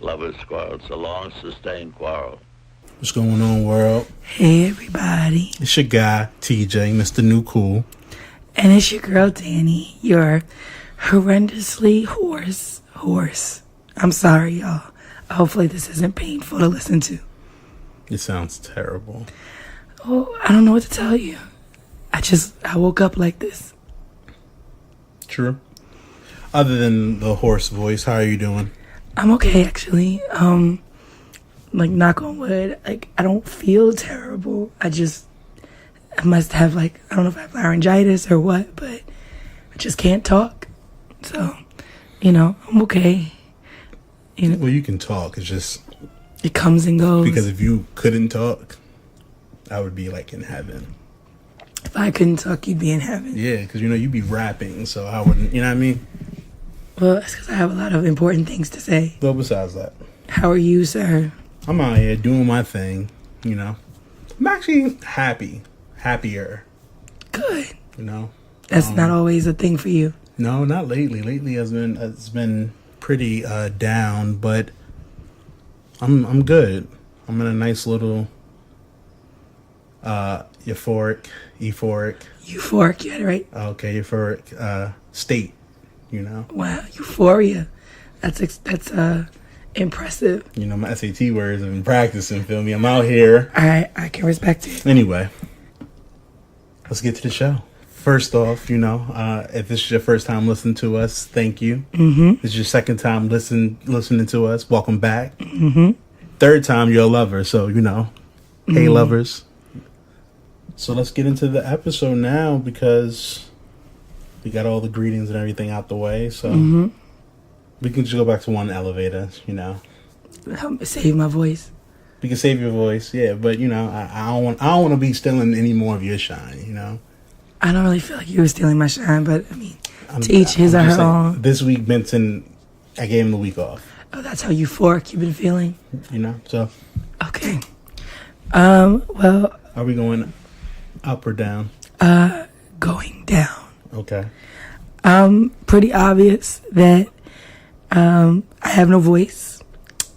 Lovers Quarrel. It's a long, sustained quarrel. What's going on, world? Hey, everybody. It's your guy, TJ, Mr. New Cool. And it's your girl, Dani, your horrendously horse. I'm sorry, y'all. Hopefully this isn't painful to listen to. It sounds terrible. Oh, I don't know what to tell you. I woke up like this. True. Other than the hoarse voice, how are you doing? I'm okay, actually. Knock on wood, I don't feel terrible. I must have, I don't know if I have laryngitis or what, but I just can't talk. So, I'm okay. Well, you can talk. It's just... It comes and goes. Because if you couldn't talk, I would be, in heaven. If I couldn't talk, you'd be in heaven. Yeah, because, you'd be rapping, so I wouldn't... You know what I mean? Well, that's because I have a lot of important things to say. Well, besides that. How are you, sir? I'm out here doing my thing, I'm actually happier. Good. That's not always a thing for you. No, not lately. Lately it's been pretty down, but I'm good. I'm in a nice little euphoric, you had it right. Okay, euphoric state, Wow, euphoria. That's impressive. My SAT words have been practicing, feel me? I'm out here. I can respect it. Anyway, let's get to the show. First off, if this is your first time listening to us, thank you. Mm-hmm. This is your second time listening to us. Welcome back. Mm-hmm. Third time, you're a lover, so, Hey, lovers. So let's get into the episode now because we got all the greetings and everything out the way, so... Mm-hmm. We can just go back to one elevator, Help me save my voice. We can save your voice, yeah. But I don't want to be stealing any more of your shine, I don't really feel like you were stealing my shine, but to each his or her own. This week, Benson, I gave him the week off. Oh, that's how euphoric you've been feeling. So. Okay. Well. Are we going up or down? Going down. Okay. Pretty obvious that. I have no voice,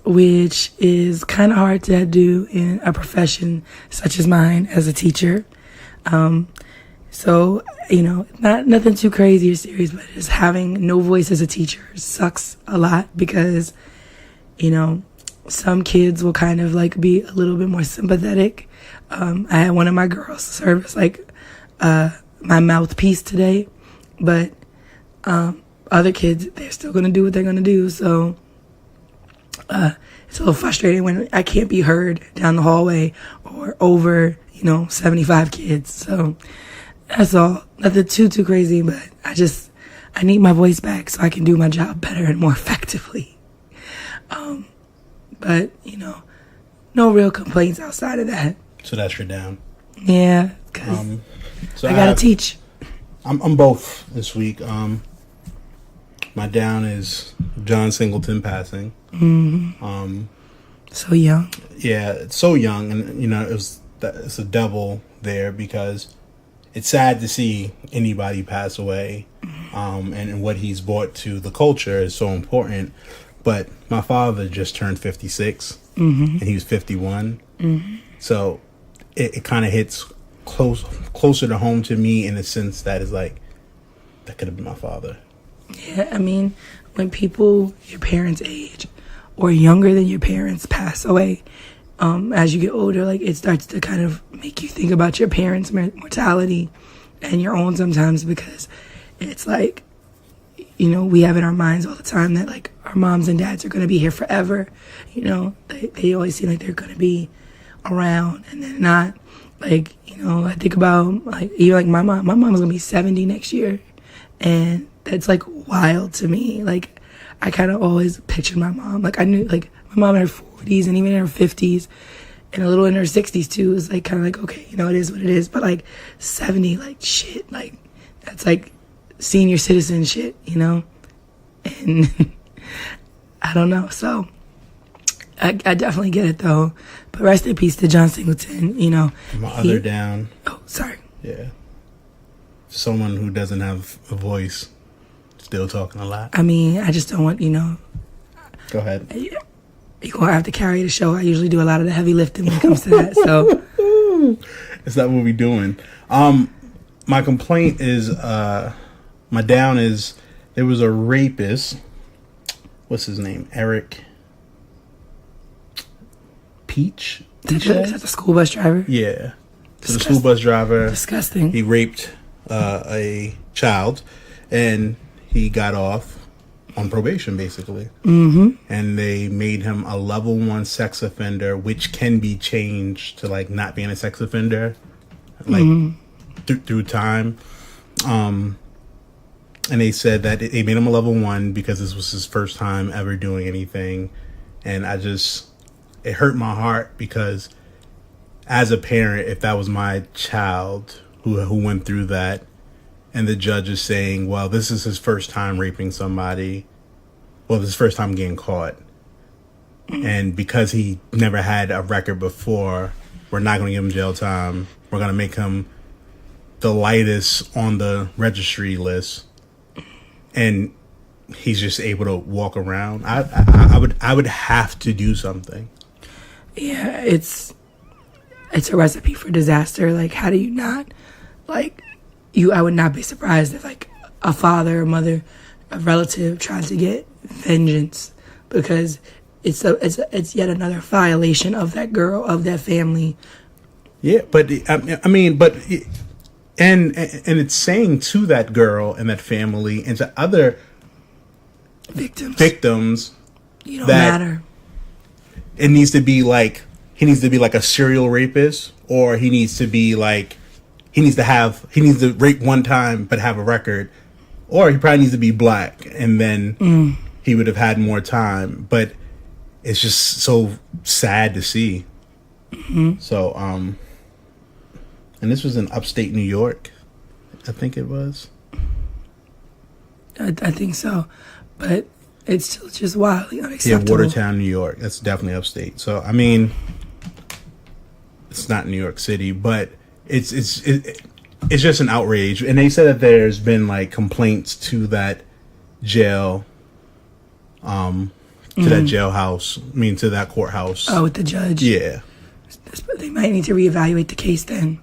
which is kind of hard to do in a profession such as mine as a teacher. So, not nothing too crazy or serious, but just having no voice as a teacher sucks a lot because, some kids will kind of be a little bit more sympathetic. I had one of my girls serve as my mouthpiece today, but, other kids, they're still going to do what they're going to do. So it's a little frustrating when I can't be heard down the hallway or over, 75 kids. So that's all. Nothing too crazy, but I need my voice back so I can do my job better and more effectively. But, no real complaints outside of that. So that's your down. Yeah, because so I got to teach. I'm both this week. My down is John Singleton passing. Mm-hmm. So young. Yeah, it's so young, and it's a double there because it's sad to see anybody pass away, and what he's brought to the culture is so important. But my father just turned 56, and he was 51, so it kind of hits closer to home to me in a sense that is that could have been my father. Yeah, when people your parents' age or younger than your parents pass away, as you get older, it starts to kind of make you think about your parents' mortality and your own sometimes because it's we have in our minds all the time that our moms and dads are going to be here forever. They always seem like they're going to be around and they're not. I think about even my mom. My mom's going to be 70 next year, and that's wild to me. I kind of always pictured my mom. I knew my mom in her 40s and even in her 50s and a little in her 60s too. It's kind of okay, it is what it is. But 70, shit, that's senior citizen shit, And I don't know. So I definitely get it though. But rest in peace to John Singleton, My other down. Oh, sorry. Yeah. Someone who doesn't have a voice. Still talking a lot. I just don't want, Go ahead. you're going to have to carry the show. I usually do a lot of the heavy lifting when it comes to that. So is that what we doing? My complaint is, my down is, there was a rapist. What's his name? Eric Peach? Is that the school bus driver? Yeah. So the school bus driver. Disgusting. He raped a child, and he got off on probation, basically. Mm-hmm. And they made him a level 1 sex offender, which can be changed to like not being a sex offender, like through time. And they said that they made him a level 1 because this was his first time ever doing anything. And it hurt my heart because as a parent, if that was my child who went through that, and the judge is saying, well, this is his first time raping somebody. Well, this is his first time getting caught. And because he never had a record before, we're not going to give him jail time. We're going to make him the lightest on the registry list. And he's just able to walk around. I would have to do something. Yeah, it's a recipe for disaster. Like, how do you not, like, I would not be surprised if, like, a father or mother, a relative tried to get vengeance because it's yet another violation of that girl, of that family. Yeah, but I mean, and it's saying to that girl and that family and to other victims, you don't matter. It needs to be like he needs to be like a serial rapist, or he needs to rape one time but have a record, or he probably needs to be black and then he would have had more time. But it's just so sad to see. So and this was in upstate New York, I think it was. I think so, but it's still just wildly unacceptable. Yeah, Watertown, New York. That's definitely upstate. So I mean, it's not New York City, but it's just an outrage. And they said that there's been like complaints to that jail, to that jailhouse. I mean, to that courthouse. Oh, with the judge. Yeah. They might need to reevaluate the case then.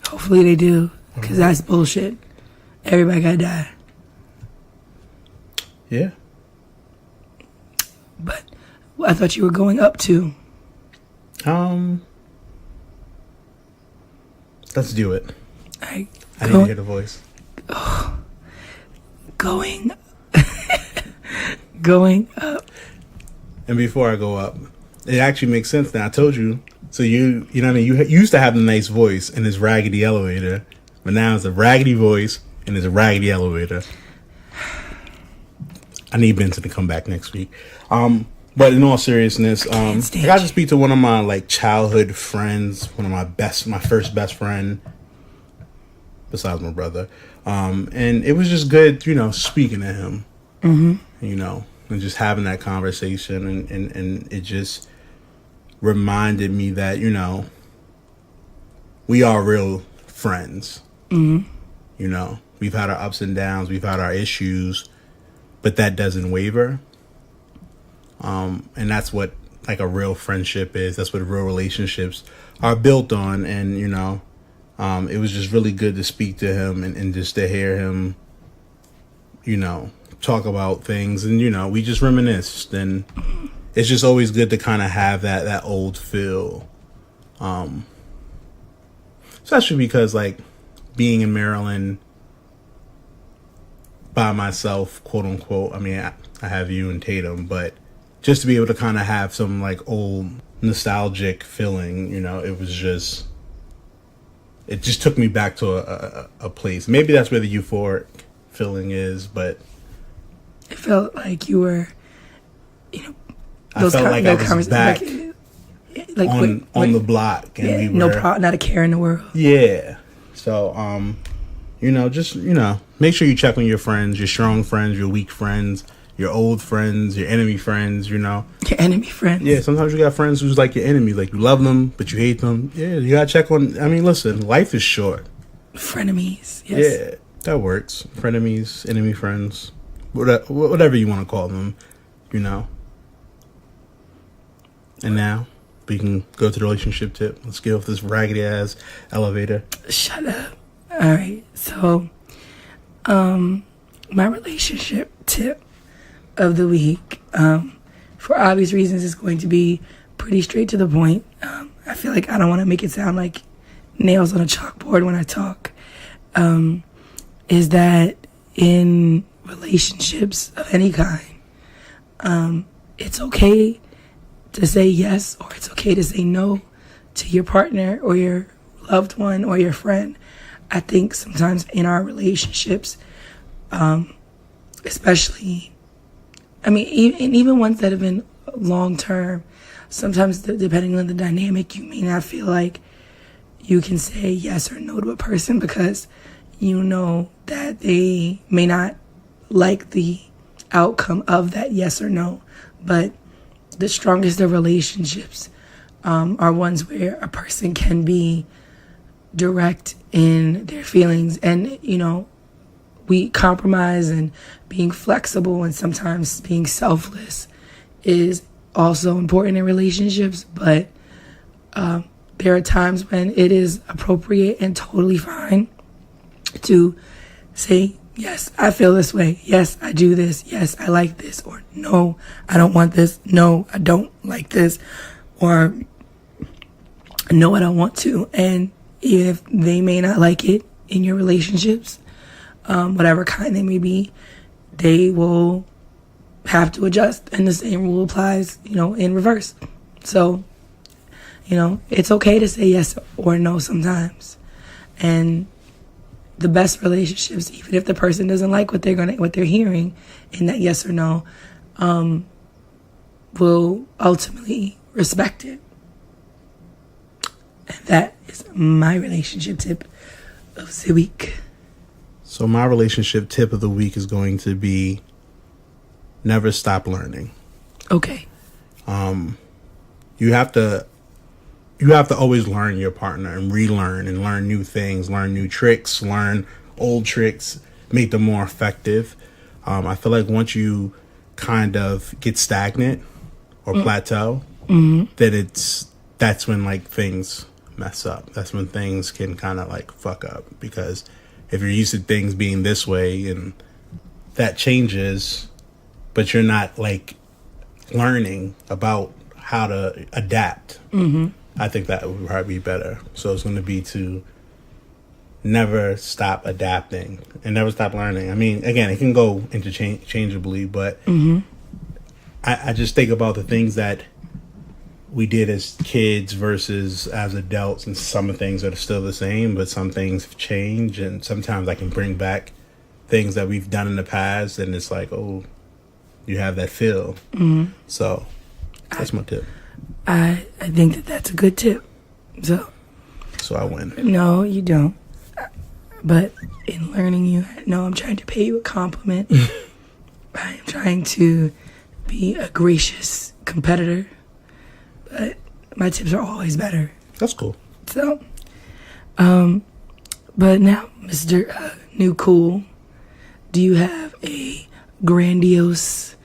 Hopefully they do, because that's bullshit. Everybody gotta die. Yeah. But I thought you were going up to. Let's do it. I need to hear the voice. Going up. And before I go up, it actually makes sense now. I told you. So you know what I mean? You used to have a nice voice in this raggedy elevator, but now it's a raggedy voice and it's a raggedy elevator. I need Benson to come back next week. But in all seriousness, I got to speak to one of my like childhood friends, one of my first best friend, besides my brother. And it was just good, you know, speaking to him, you know, and just having that conversation, and it just reminded me that, you know, we are real friends. You know, we've had our ups and downs, we've had our issues, but that doesn't waver. And that's what like a real friendship is. That's what real relationships are built on. And, you know, it was just really good to speak to him and just to hear him, you know, talk about things. And, you know, we just reminisced, and it's just always good to kind of have that old feel. Especially because like being in Maryland by myself, quote unquote, I mean, I have you and Tatum, but just to be able to kind of have some like old nostalgic feeling, you know, it just took me back to a place. Maybe that's where the euphoric feeling is, but it felt like you were, you know, I felt like I was back on the block, and we were not a care in the world. Yeah. So, you know, just, you know, make sure you check on your friends, your strong friends, your weak friends, your old friends, your enemy friends, you know. Your enemy friends. Yeah, sometimes you got friends who's like your enemy. Like, you love them, but you hate them. Yeah, you gotta check on... I mean, listen, life is short. Frenemies, yes. Yeah, that works. Frenemies, enemy friends, whatever you want to call them, you know. And now we can go to the relationship tip. Let's get off this raggedy ass elevator. Shut up. All right. So, my relationship tip of the week, for obvious reasons, is going to be pretty straight to the point. I feel like I don't want to make it sound like nails on a chalkboard when I talk. Is that in relationships of any kind, it's okay to say yes, or it's okay to say no to your partner or your loved one or your friend. I think sometimes in our relationships, especially, even ones that have been long term, sometimes depending on the dynamic, you may not feel like you can say yes or no to a person because you know that they may not like the outcome of that yes or no. But the strongest of relationships are ones where a person can be direct in their feelings, and we compromise, and being flexible and sometimes being selfless is also important in relationships. But there are times when it is appropriate and totally fine to say, yes, I feel this way. Yes, I do this. Yes, I like this. Or no, I don't want this. No, I don't like this. Or no, I don't want to. And even if they may not like it in your relationships, whatever kind they may be, they will have to adjust. And the same rule applies, in reverse. So, it's okay to say yes or no sometimes. And the best relationships, even if the person doesn't like what they're hearing in that yes or no, will ultimately respect it. And that is my relationship tip of the week. So my relationship tip of the week is going to be never stop learning. Okay. You have to always learn your partner and relearn and learn new things, learn new tricks, learn old tricks, make them more effective. I feel like once you kind of get stagnant or plateau, then that's when like things mess up. That's when things can kind of like fuck up, because if you're used to things being this way and that changes, but you're not like learning about how to adapt, I think that would probably be better. So it's going to be to never stop adapting and never stop learning. I mean, again, it can go interchangeably, but I just think about the things that we did as kids versus as adults, and some of the things are still the same, but some things have changed, and sometimes I can bring back things that we've done in the past, and it's like, oh, you have that feel. So that's my tip. I think that's a good tip. So I win. No, you don't. But in learning you, no, I'm trying to pay you a compliment. I am trying to be a gracious competitor. But my tips are always better. That's cool. So, but now, Mr. New Cool, do you have a grandiose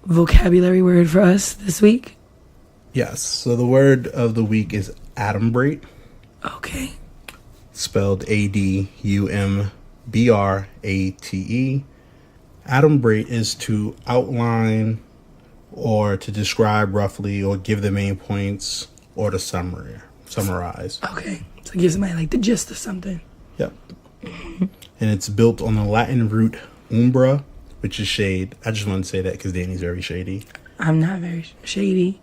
vocabulary word for us this week? Yes. So the word of the week is adumbrate. Okay. Spelled ADUMBRATE. Adumbrate is to outline or to describe roughly or give the main points or to summarize. Okay. So give somebody like the gist of something. Yep. And it's built on the Latin root umbra, which is shade. I just want to say that because Danny's very shady. I'm not very shady.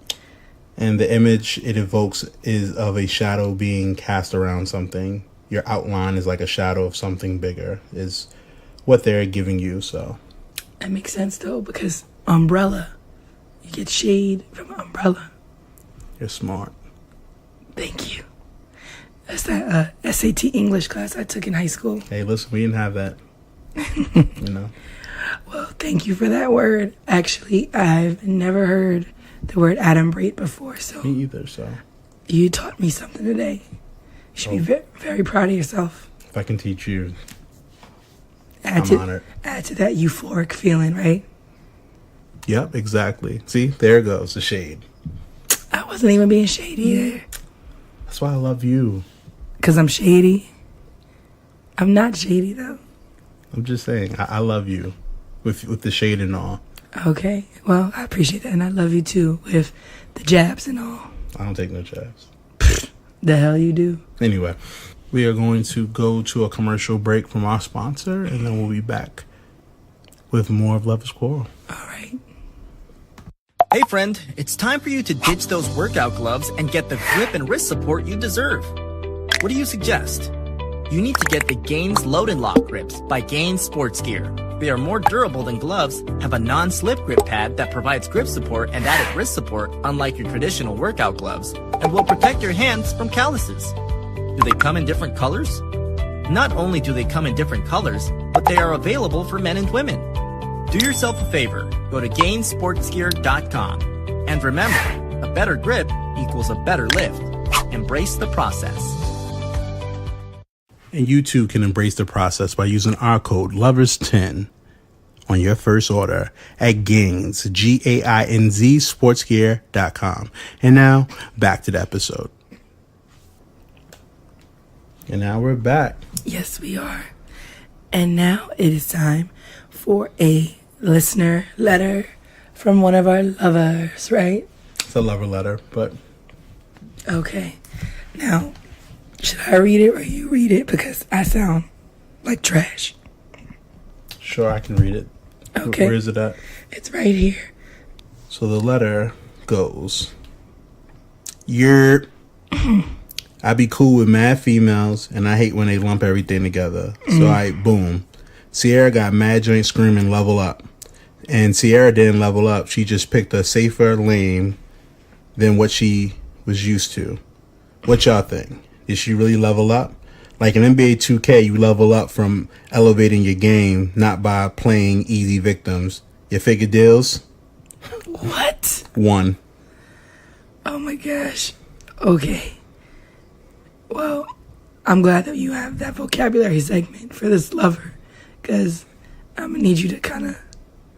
And the image it evokes is of a shadow being cast around something. Your outline is like a shadow of something bigger, is what they're giving you. So that makes sense though, because umbrella, you get shade from umbrella. You're smart. Thank you. That's that SAT English class I took in high school. Hey, listen, we didn't have that. Well, thank you for that word. Actually, I've never heard the word adumbrate before, so me either. So you taught me something today. You should be very proud of yourself. If I can teach you, I'm honored. Add to that euphoric feeling, right? Yep, exactly. See, there goes the shade. I wasn't even being shady there. That's why I love you. Because I'm shady? I'm not shady, though. I'm just saying, I love you with the shade and all. Okay. Well, I appreciate that. And I love you, too, with the jabs and all. I don't take no jabs. The hell you do? Anyway, we are going to go to a commercial break from our sponsor, and then we'll be back with more of Lovers Quarrel. All right. Hey friend, it's time for you to ditch those workout gloves and get the grip and wrist support you deserve. What do you suggest? You need to get the Gainz Load and Lock grips by Gainz Sports Gear. They are more durable than gloves, have a non-slip grip pad that provides grip support and added wrist support unlike your traditional workout gloves, and will protect your hands from calluses. Do they come in different colors? Not only do they come in different colors, but they are available for men and women. Do yourself a favor, go to GainSportsGear.com. And remember, a better grip equals a better lift. Embrace the process. And you too can embrace the process by using our code LOVERS10 on your first order at Gainz, Gainz, sportsgear.com. And now, back to the episode. And now we're back. Yes, we are. And now it is time for a listener letter from one of our lovers, right? It's a lover letter, but... Okay. Now, should I read it or you read it? Because I sound like trash. Sure, I can read it. Okay. Where is it at? It's right here. So the letter goes, I be cool with mad females, and I hate when they lump everything together. So boom. Sierra got mad joint screaming, level up. And Sierra didn't level up. She just picked a safer lane than what she was used to. What y'all think? Did she really level up? Like in NBA 2K, you level up from elevating your game, not by playing easy victims. You figure deals? What? 1. Oh my gosh. Okay. Well, I'm glad that you have that vocabulary segment for this lover, because I'm going to need you to kind of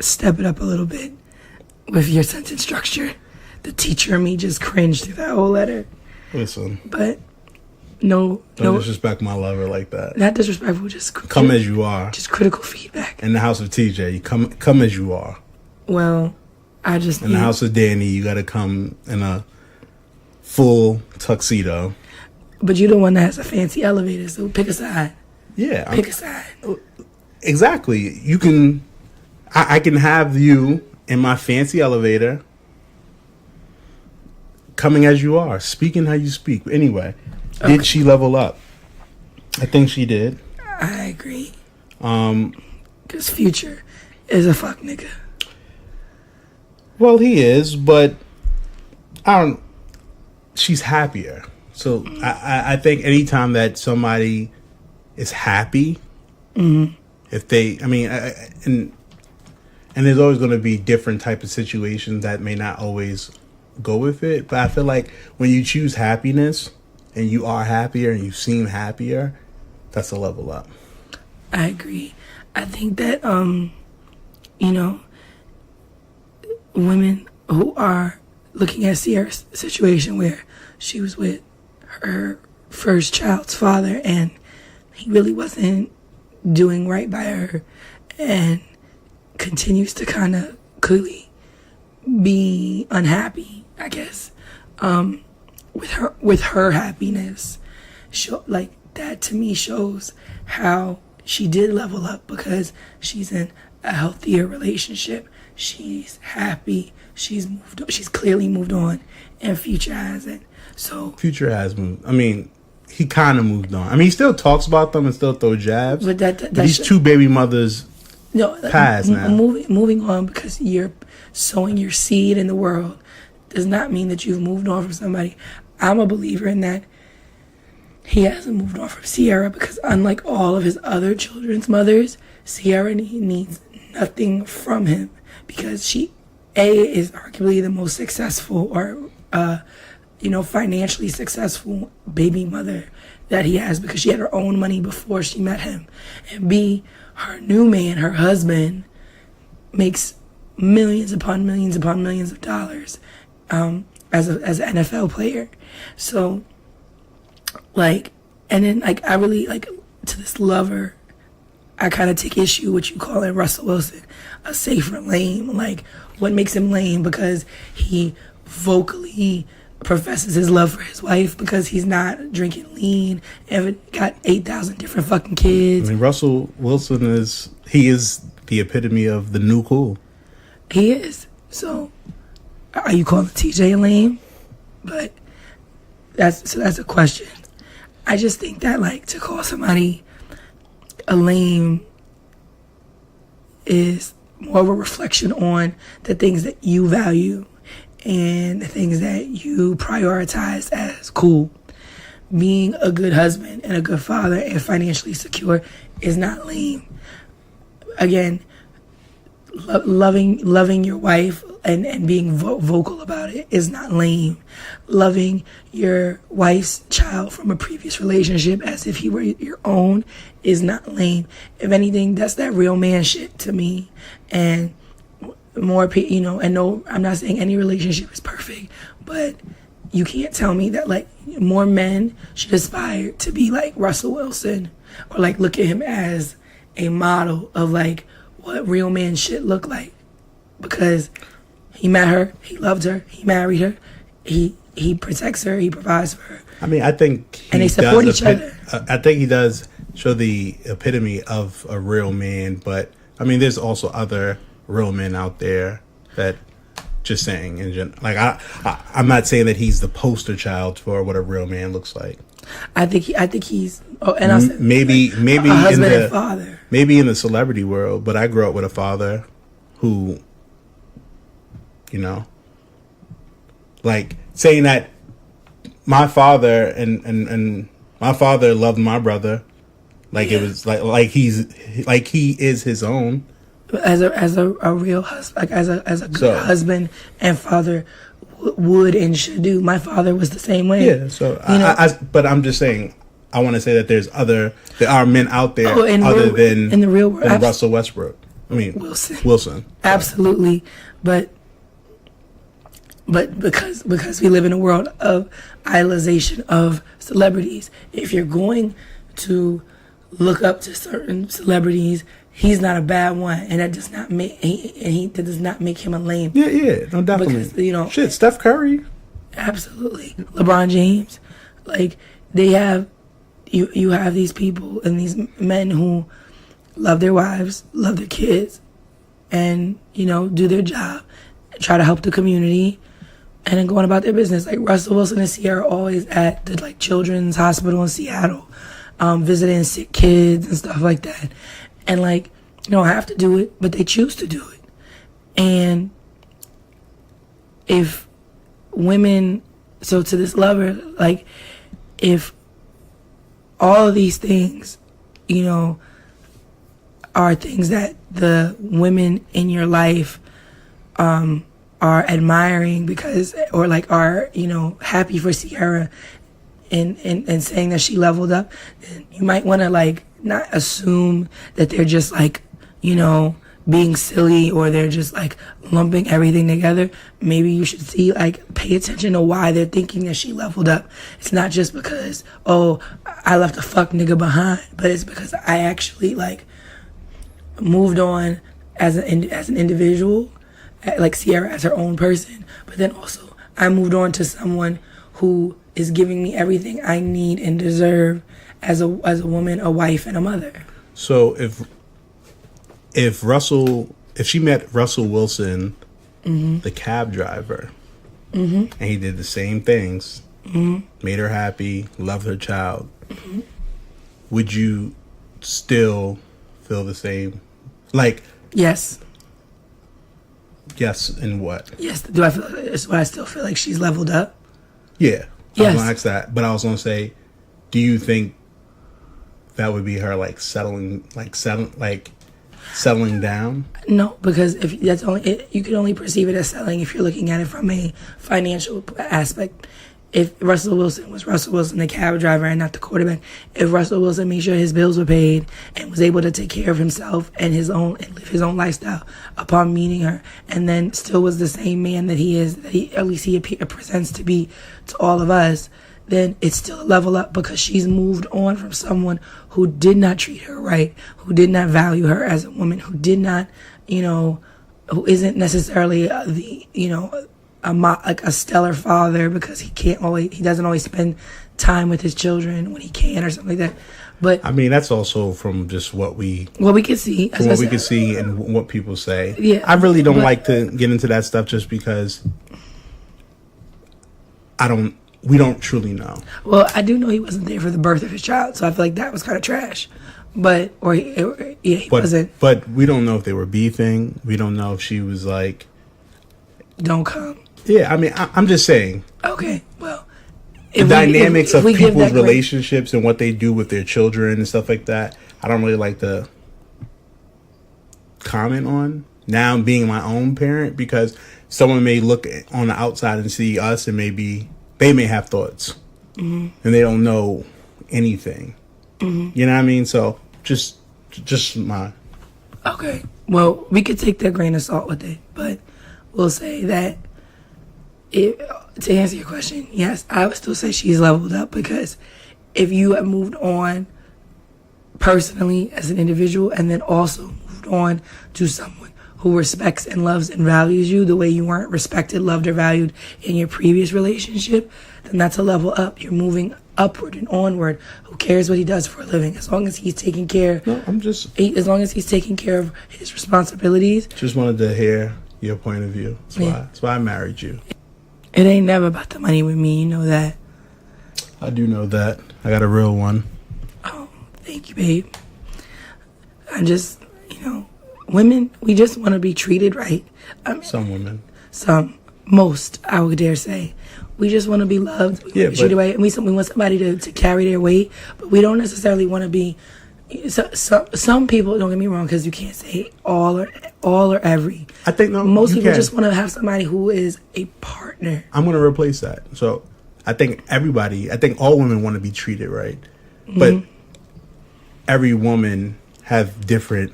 step it up a little bit with your sentence structure. The teacher and me just cringed through that whole letter. Listen. But no. Don't disrespect my lover like that. Not disrespectful, just... Come as you are. Just critical feedback. In the house of TJ, you come as you are. Well, I just... In the house of Danny, you got to come in a full tuxedo. But you're the one that has a fancy elevator, so pick a side. Yeah. Pick a side. Exactly. You can... I can have you in my fancy elevator, coming as you are, speaking how you speak. Anyway, did she level up? I think she did. I agree. Because Future is a fuck nigga. Well, he is, but she's happier. So I think anytime that somebody is happy, if they, and there's always going to be different type of situations that may not always go with it. But I feel like when you choose happiness and you are happier and you seem happier, that's a level up. I agree. I think that, women who are looking at Sierra's situation where she was with her first child's father and he really wasn't doing right by her and continues to kind of clearly be unhappy, I guess, with her happiness. Like that to me shows how she did level up, because she's in a healthier relationship. She's happy. She's moved on. She's clearly moved on, and Future hasn't. So Future has moved. He kind of moved on. He still talks about them and still throw jabs. But these two baby mothers passed now. Moving on because you're sowing your seed in the world does not mean that you've moved on from somebody. I'm a believer in that. He hasn't moved on from Sierra because unlike all of his other children's mothers, Sierra needs nothing from him because she, is arguably the most successful or, financially successful baby mother that he has because she had her own money before she met him. And B, her new man, her husband, makes millions upon millions upon millions of dollars. as an NFL player. So, like, and then, like, I really, like, to this lover, I kind of take issue with you calling Russell Wilson a safer lame. Like, what makes him lame? Because he vocally professes his love for his wife, because he's not drinking lean and got 8,000 different fucking kids. I mean, Russell Wilson is the epitome of the new cool. He is. So, are you calling TJ lame? But that's a question. I just think that, like, to call somebody a lame is more of a reflection on the things that you value and the things that you prioritize as cool. Being a good husband and a good father and financially secure is not lame. Again, loving your wife and being vocal about it is not lame. Loving your wife's child from a previous relationship as if he were your own is not lame. If anything, that's that real man shit to me. And more, you know, and no, I'm not saying any relationship is perfect, but you can't tell me that, like, more men should aspire to be like Russell Wilson, or like look at him as a model of like what real man should look like, because he met her, he loved her, he married her, he protects her, he provides for her. I mean, I think and they support each other. I think he does show the epitome of a real man, but I mean, there's also other real men out there that, just saying, in like I'm not saying that he's the poster child for what a real man looks like. I think he's and I'll say, maybe like, a husband and father. Maybe in the celebrity world, but I grew up with a father who, you know, like saying that my father and my father loved my brother, like it was like he is his own. As a real husband, like as a good husband and father would and should do. My father was the same way. Yeah. So but I'm just saying, I want to say that there are men out there other than in the real world, than Russell Westbrook. I mean Wilson. Absolutely, but because we live in a world of idolization of celebrities, if you're going to look up to certain celebrities, he's not a bad one, and that does not make that does not make him a lame. Yeah, no, definitely. Because, you know, shit, Steph Curry, absolutely, LeBron James, like they have you have these people and these men who love their wives, love their kids, and you know, do their job, try to help the community, and then going about their business. Like Russell Wilson and Ciara always at the like children's hospital in Seattle, visiting sick kids and stuff like that. And like, you don't have to do it, but they choose to do it. And if women, so to this lover, like if all of these things, you know, are things that the women in your life are admiring because, or like are, you know, happy for Ciara and saying that she leveled up, then you might want to like not assume that they're just like, you know, being silly or they're just like lumping everything together. Maybe you should see, like, pay attention to why they're thinking that she leveled up. It's not just because, oh, I left a fuck nigga behind, but it's because I actually like moved on as an individual, like Ciara as her own person, but then also I moved on to someone who is giving me everything I need and deserve as a woman, a wife, and a mother. So if she met Russell Wilson, the cab driver, and he did the same things, made her happy, loved her child, would you still feel the same? Like, yes. Yes, in what? Yes. Do I still feel like she's leveled up? Yeah. Yes. I was gonna ask that, but I was gonna say, do you think that would be her settling down? No, because if that's only you can only perceive it as selling if you're looking at it from a financial aspect. if Russell Wilson was Russell Wilson, the cab driver, and not the quarterback, if Russell Wilson made sure his bills were paid and was able to take care of himself and live his own lifestyle upon meeting her, and then still was the same man that he is, at least he presents to be to all of us, then it's still a level up because she's moved on from someone who did not treat her right, who did not value her as a woman, who did not, who isn't necessarily like a stellar father because he doesn't always spend time with his children when he can or something like that. But I mean, that's also from just what we can see, from what we can see and what people say. Yeah, I really don't like to get into that stuff just because we don't truly know. Well, I do know he wasn't there for the birth of his child, so I feel like that was kind of trash. But he wasn't. But we don't know if they were beefing. We don't know if she was like, "Don't come." Yeah, I mean, I'm just saying. Okay, well, the dynamics of people's relationships and what they do with their children and stuff like that, I don't really like to comment on. Now being my own parent, because someone may look on the outside and see us and maybe they may have thoughts and they don't know anything. Mm-hmm. You know what I mean? So just my. Okay, well, we could take that grain of salt with it, but we'll say that to answer your question, yes, I would still say she's leveled up, because if you have moved on personally as an individual and then also moved on to someone who respects and loves and values you the way you weren't respected, loved, or valued in your previous relationship, then that's a level up. You're moving upward and onward. Who cares what he does for a living? As long as he's taking care. No, as long as he's taking care of his responsibilities. Just wanted to hear your point of view. That's why I married you. It ain't never about the money with me, you know that. I do know that. I got a real one. Oh, thank you, babe. I just, women, we just want to be treated right. Some women. Most, I would dare say. We just want to be loved. We want to be treated right. And we want somebody to carry their weight, but we don't necessarily want to be. Some people, don't get me wrong, because you can't say all or every. I think most people just want to have somebody who is a partner. I'm going to replace that. So I think all women want to be treated right, but every woman have different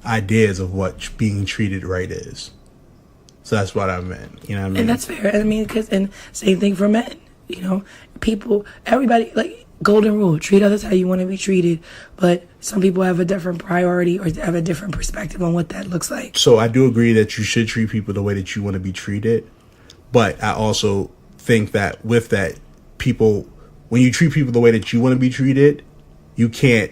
ideas of what being treated right is. So that's what I meant. You know what I mean? And that's fair. I mean, and same thing for men. Everybody, like, golden rule, treat others how you want to be treated, but some people have a different priority or have a different perspective on what that looks like. So I do agree that you should treat people the way that you want to be treated, but I also think that with that, when you treat people the way that you want to be treated, you can't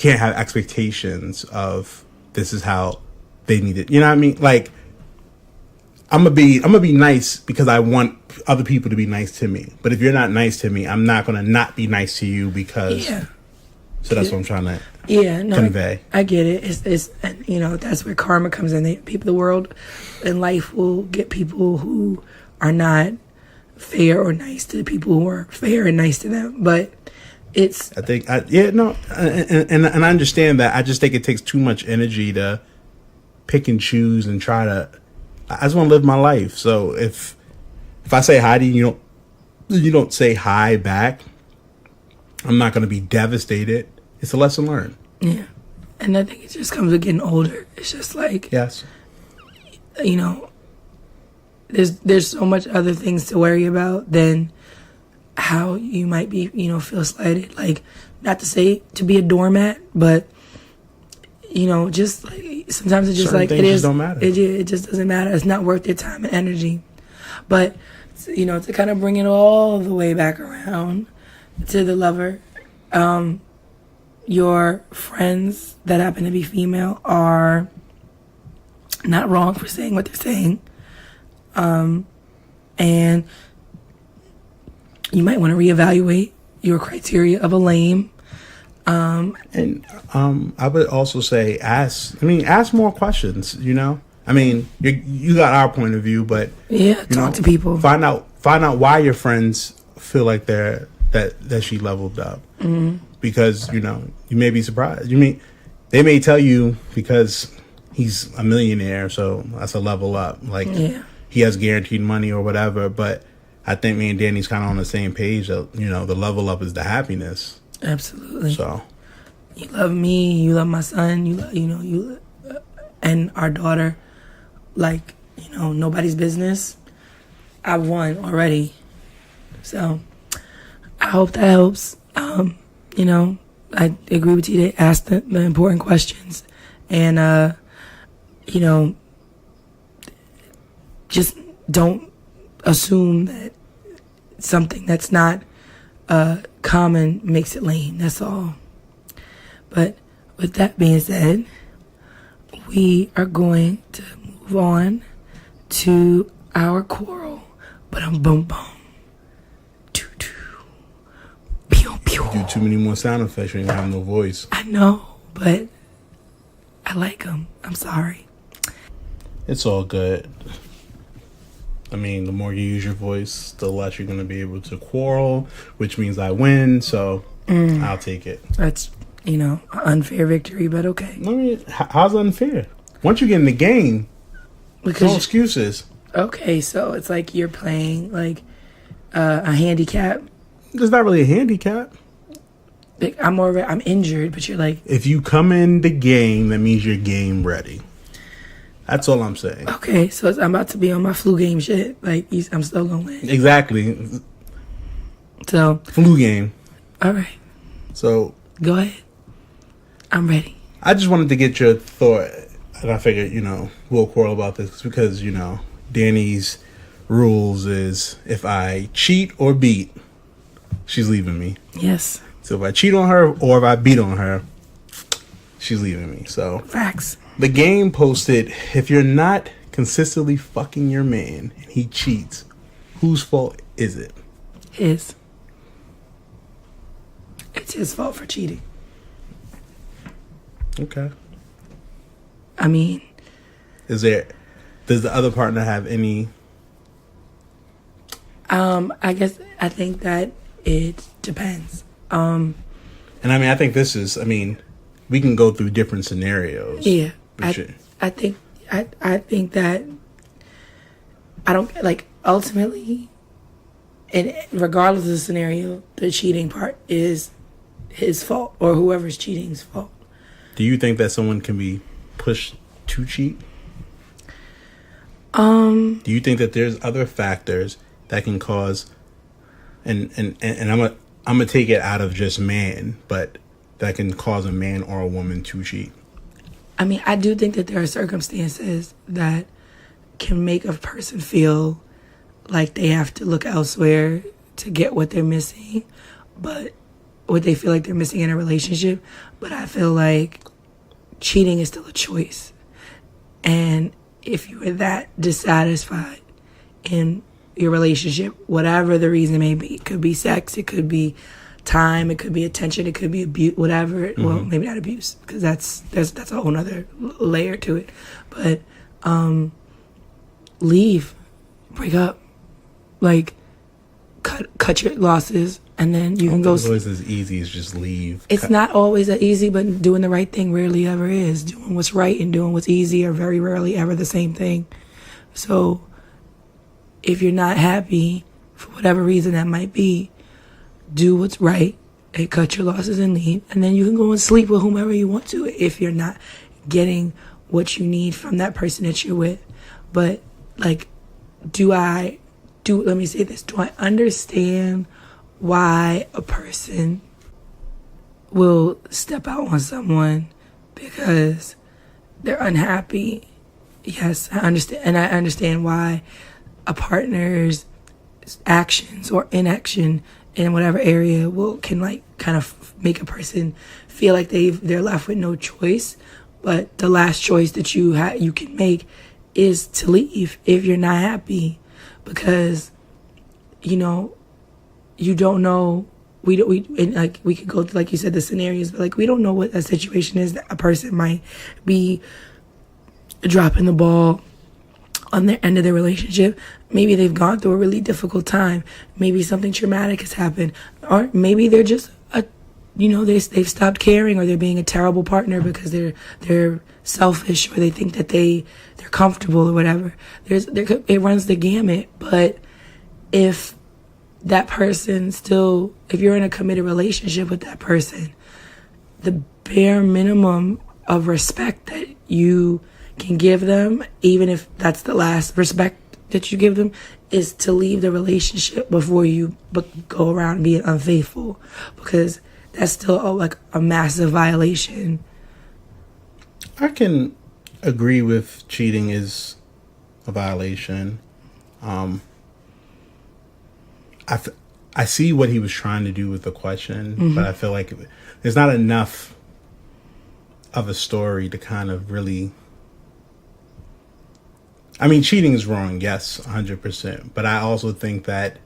have expectations of this is how they need it. You know what I mean? Like, I'm gonna be nice because I want other people to be nice to me. But if you're not nice to me, I'm not gonna not be nice to you because. Yeah. So that's what I'm trying to convey. I get it. It's that's where karma comes in. The world and life will get people who are not fair or nice to people who are fair and nice to them. But it's. And I understand that. I just think it takes too much energy to pick and choose and try to. I just want to live my life. So if I say hi to you, you don't say hi back, I'm not going to be devastated. It's a lesson learned. Yeah. And I think it just comes with getting older. It's just like, yes, there's so much other things to worry about than how you might be, feel slighted. Like, not to say to be a doormat, but just like sometimes it's just certain like it is. Don't matter. It just doesn't matter. It's not worth your time and energy. But to kind of bring it all the way back around to the lover, your friends that happen to be female are not wrong for saying what they're saying, and you might want to reevaluate your criteria of a lame. I would also say ask more questions. I mean, you got our point of view, but talk to people. Find out why your friends feel like that she leveled up. Mm-hmm. Because you may be surprised. They may tell you because he's a millionaire, so that's a level up. Like he has guaranteed money or whatever. But I think me and Danny's kind of on the same page. That, you know, the level up is the happiness. Absolutely. So you love me, you love my son, and our daughter, like, you know, nobody's business. I've won already. So I hope that helps. You know, I agree with you. They asked the important questions, and you know, just don't assume that something that's not common makes it lame. That's all. But with that being said, we are going to move on to our quarrel. But boom boom. Doo doo. Pew pew. do too many more sound effects. You ain't gonna have no voice. I know, but I like them. I'm sorry. It's all good. I mean, the more you use your voice, the less you're gonna be able to quarrel, which means I win. So I'll take it. That's, you know, an unfair victory, but okay. I mean, how's it unfair? Once you get in the game, no excuses. Okay, so it's like you're playing like a handicap. It's not really a handicap. Like, I'm injured, but you're like, If you come in the game, that means you're game ready. That's all I'm saying. okay, so I'm about to be on my flu game shit. Like, I'm still gonna win. Exactly. So, Flu game. all right, So go ahead. I'm ready. I just wanted to get your thought, and I figured, you know, we'll quarrel about this because, you know, Danny's rules is if I cheat or beat, she's leaving me. Yes, So if I cheat on her or if I beat on her, she's leaving me. So facts. the game posted, if you're not consistently fucking your man and he cheats, whose fault is it? His. It's his fault for cheating. Okay. I mean, Does the other partner have any? I think that it depends. And I mean, I think this is, I mean, we can go through different scenarios. Yeah, I Sure. think that I don't like ultimately, and regardless of the scenario, the cheating part is his fault or whoever's cheating's fault. Do you think that someone can be pushed to cheat? Do you think that there's other factors that can cause, and I'm gonna take it out of just man, but that can cause a man or a woman to cheat? I mean, I do think that there are circumstances that can make a person feel like they have to look elsewhere to get what they're missing, but what they feel like they're missing in a relationship. But I feel like cheating is still a choice. And if you are that dissatisfied in your relationship, whatever the reason may be, it could be sex, it could be time, it could be attention, it could be abuse, whatever. Mm-hmm. Well, maybe not abuse, because that's a whole other layer to it. But leave, break up, like cut your losses, and then you can go. It's always as easy as just leave. It's not always that easy, but doing the right thing rarely ever is. Doing what's right and doing what's easy are very rarely ever the same thing. So if you're not happy, for whatever reason that might be, do what's right and cut your losses and leave. And then you can go and sleep with whomever you want to if you're not getting what you need from that person that you're with. But, like, let me say this. Do I understand why a person will step out on someone because they're unhappy? Yes, I understand. And I understand why a partner's actions or inaction in whatever area can like kind of make a person feel like they're left with no choice. But the last choice that you can make is to leave if you're not happy, because you know you don't know. We could go to, like you said, the scenarios, but like we don't know what a situation is that a person might be dropping the ball on their end of their relationship. Maybe they've gone through a really difficult time. Maybe something traumatic has happened, or maybe they're just they've stopped caring, or they're being a terrible partner because they're selfish, or they think that they're comfortable or whatever. It runs the gamut. But if that person still, if you're in a committed relationship with that person, the bare minimum of respect that you can give them, even if that's the last respect that you give them, is to leave the relationship before you go around being unfaithful, because that's still like a massive violation. I can agree with cheating is a violation. I see what he was trying to do with the question, but I feel like there's not enough of a story to kind of really... I mean, cheating is wrong, yes, 100%. But I also think that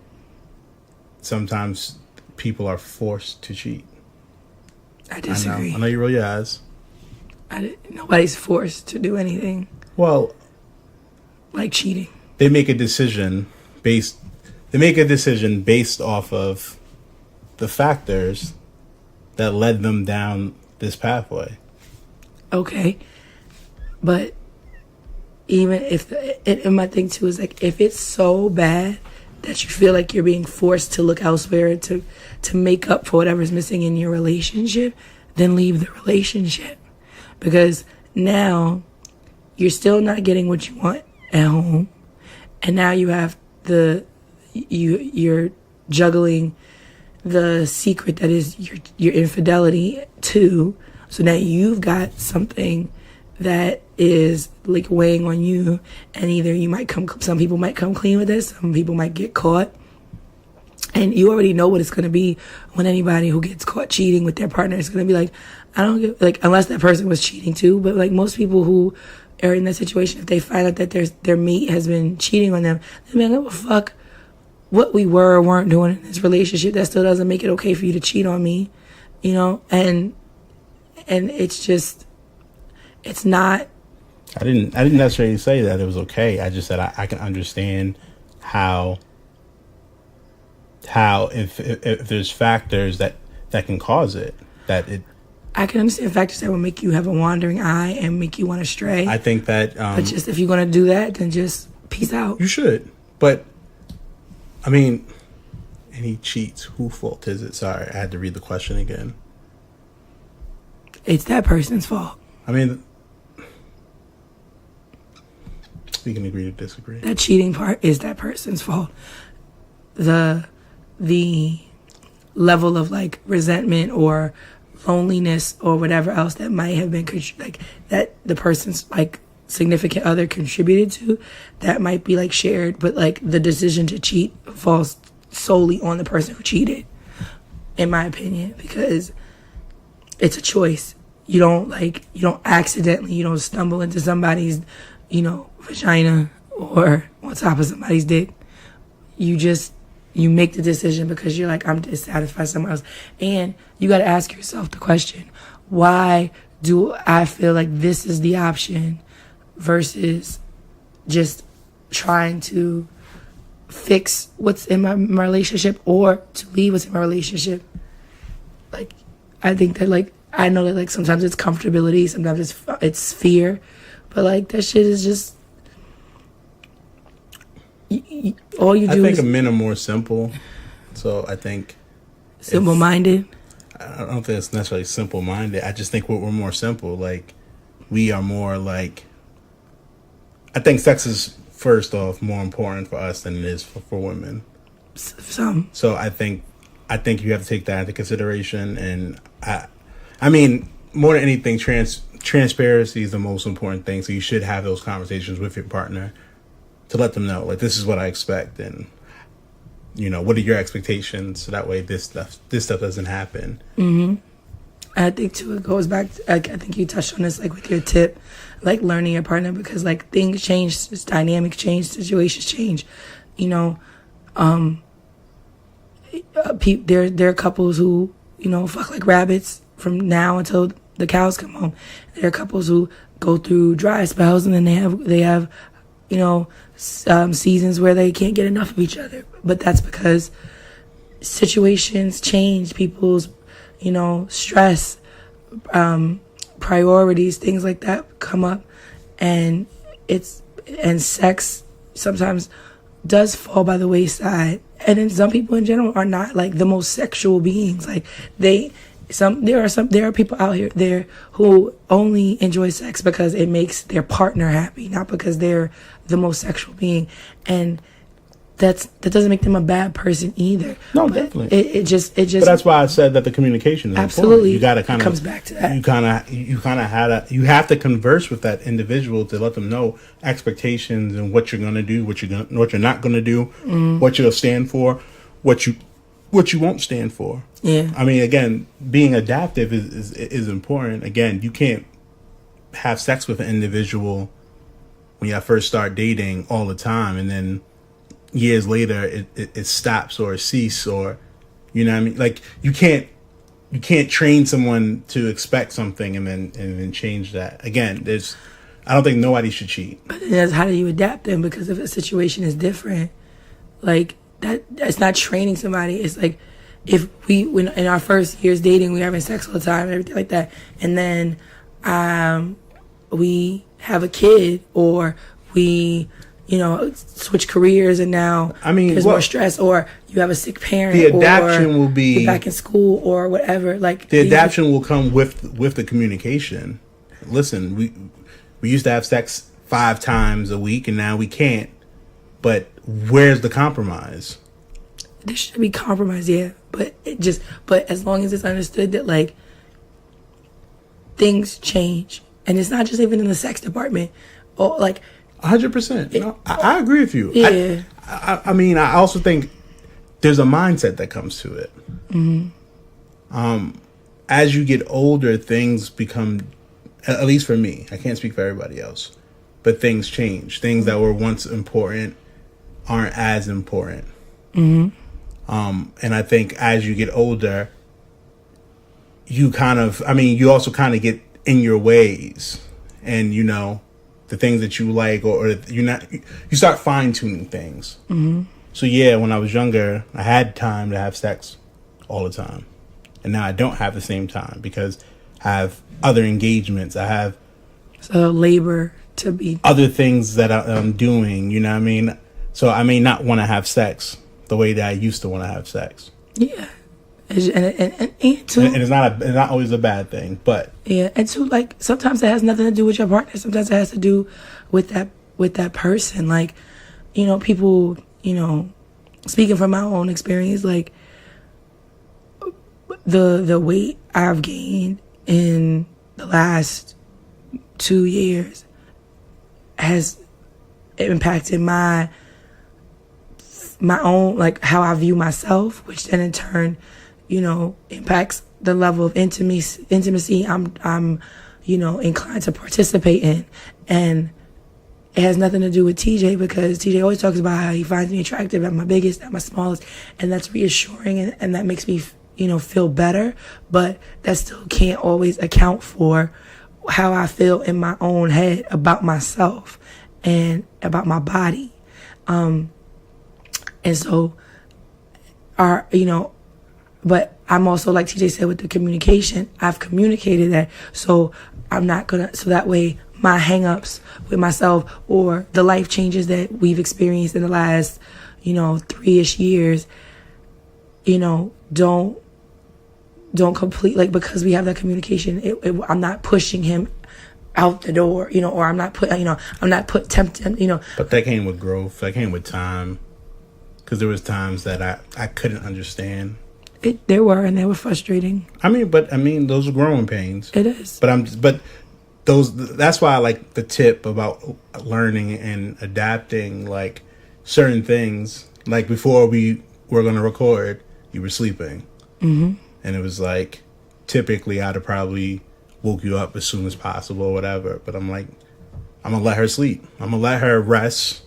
sometimes people are forced to cheat. I disagree. I know you roll your eyes. Nobody's forced to do anything. Well, like cheating. They make a decision based off of the factors that led them down this pathway. Okay. But even if and my thing too is like, if it's so bad that you feel like you're being forced to look elsewhere to make up for whatever's missing in your relationship, then leave the relationship. Because now you're still not getting what you want at home, and now you have you're juggling the secret that is your infidelity too. So now you've got something that is like weighing on you, and either some people might come clean with this, some people might get caught, and you already know what it's going to be when anybody who gets caught cheating with their partner is going to be like, I don't get, like, unless that person was cheating too, but like most people who are in that situation, if they find out that their mate has been cheating on them, they'll be like, oh, fuck what we were or weren't doing in this relationship. That still doesn't make it okay for you to cheat on me, you know? And it's just, it's not. I didn't necessarily say that it was okay. I just said I can understand how if there's factors that can cause it, that it. I can understand factors that will make you have a wandering eye and make you want to stray. I think that. But just if you're going to do that, then just peace out. You should. But, I mean, and he cheats. Whose fault is it? Sorry, I had to read the question again. It's that person's fault. I mean, we can agree to disagree. That cheating part is that person's fault. The level of like resentment or loneliness or whatever else that might have been like that the person's like significant other contributed to, that might be like shared, but like the decision to cheat falls solely on the person who cheated, in my opinion, because it's a choice. You don't accidentally, you don't stumble into somebody's, vagina or on top of somebody's dick. You make the decision because you're like, I'm dissatisfied somewhere else. And you got to ask yourself the question, why do I feel like this is the option versus just trying to fix what's in my relationship or to leave what's in my relationship? Like, I think that, like, I know that, like, sometimes it's comfortability, sometimes it's fear, but, like, that shit is just, all you do is... I think men are more simple, so I think... Simple-minded? I don't think it's necessarily simple-minded. I just think we're more simple. Like, we are more, like... I think sex is, first off, more important for us than it is for women. Some. So I think you have to take that into consideration, and I mean, more than anything, transparency is the most important thing. So you should have those conversations with your partner to let them know, like, this is what I expect, and what are your expectations, so that way this stuff doesn't happen. Mm-hmm. I think too, it goes back to, like, I think you touched on this, like, with your tip, like, learning your partner, because, like, things change, dynamics change, situations change. There are couples who fuck like rabbits from now until the cows come home. There are couples who go through dry spells, and then they have seasons where they can't get enough of each other. But that's because situations change, people's stress, priorities, things like that come up, and sex sometimes does fall by the wayside. And then some people in general are not like the most sexual beings. Like there are people out here there who only enjoy sex because it makes their partner happy, not because they're the most sexual being. And that doesn't make them a bad person either. No, but definitely. It just. But that's why I said that the communication is absolutely. important. You got to kind of comes back to that. You have to converse with that individual to let them know expectations and what you're going to do, what you're not going to do, what you'll stand for, what you won't stand for. Yeah. I mean, again, being adaptive is important. Again, you can't have sex with an individual when you first start dating all the time, and then years later it stops or ceases, or you know what I mean? Like you can't train someone to expect something and then change that. Again, I don't think nobody should cheat. But then how do you adapt them? Because if a situation is different, like that's not training somebody. It's like if when in our first years dating, we're having sex all the time and everything like that, and then we have a kid, or we switch careers, and now there's more stress, or you have a sick parent, the adaptation will be you're back in school or whatever. Like the adaptation will come with the communication. Listen, we used to have sex 5 times a week, and now we can't. But where's the compromise? There should be compromise, yeah. But as long as it's understood that like things change, and it's not just even in the sex department, or like 100%. No, I agree with you. Yeah. I mean, I also think there's a mindset that comes to it. Mm-hmm. As you get older, things become, at least for me, I can't speak for everybody else, but things change. Things that were once important aren't as important. Mm-hmm. And I think as you get older, you also kind of get in your ways, and the things that you like, or you start fine tuning things. Mm-hmm. So yeah, when I was younger, I had time to have sex all the time, and now I don't have the same time because I have other engagements. I have labor to be other things that I'm doing. You know what I mean? So I may not want to have sex the way that I used to want to have sex. Yeah. And too, and it's not always a bad thing, but yeah, and too, like sometimes it has nothing to do with your partner. Sometimes it has to do with that person. Like, people, speaking from my own experience, like the weight I've gained in the last 2 years has impacted my own, like how I view myself, which then in turn impacts the level of intimacy I'm inclined to participate in. And it has nothing to do with TJ, because TJ always talks about how he finds me attractive at my biggest, at my smallest, and that's reassuring, and that makes me feel better, but that still can't always account for how I feel in my own head about myself and about my body. And so but I'm also, like TJ said, with the communication, I've communicated that. So so that way my hang-ups with myself, or the life changes that we've experienced in the last, 3-ish years, don't complete, like, because we have that communication, I'm not pushing him out the door, or I'm not tempting. But that came with growth. That came with time. Because there was times that I couldn't understand. There were, and they were frustrating. I mean, those are growing pains. It is. But that's why I like the tip about learning and adapting, like certain things. Like before we were going to record, you were sleeping. Mm-hmm. And it was like, typically I'd have probably woke you up as soon as possible or whatever. But I'm like, I'm going to let her sleep. I'm going to let her rest.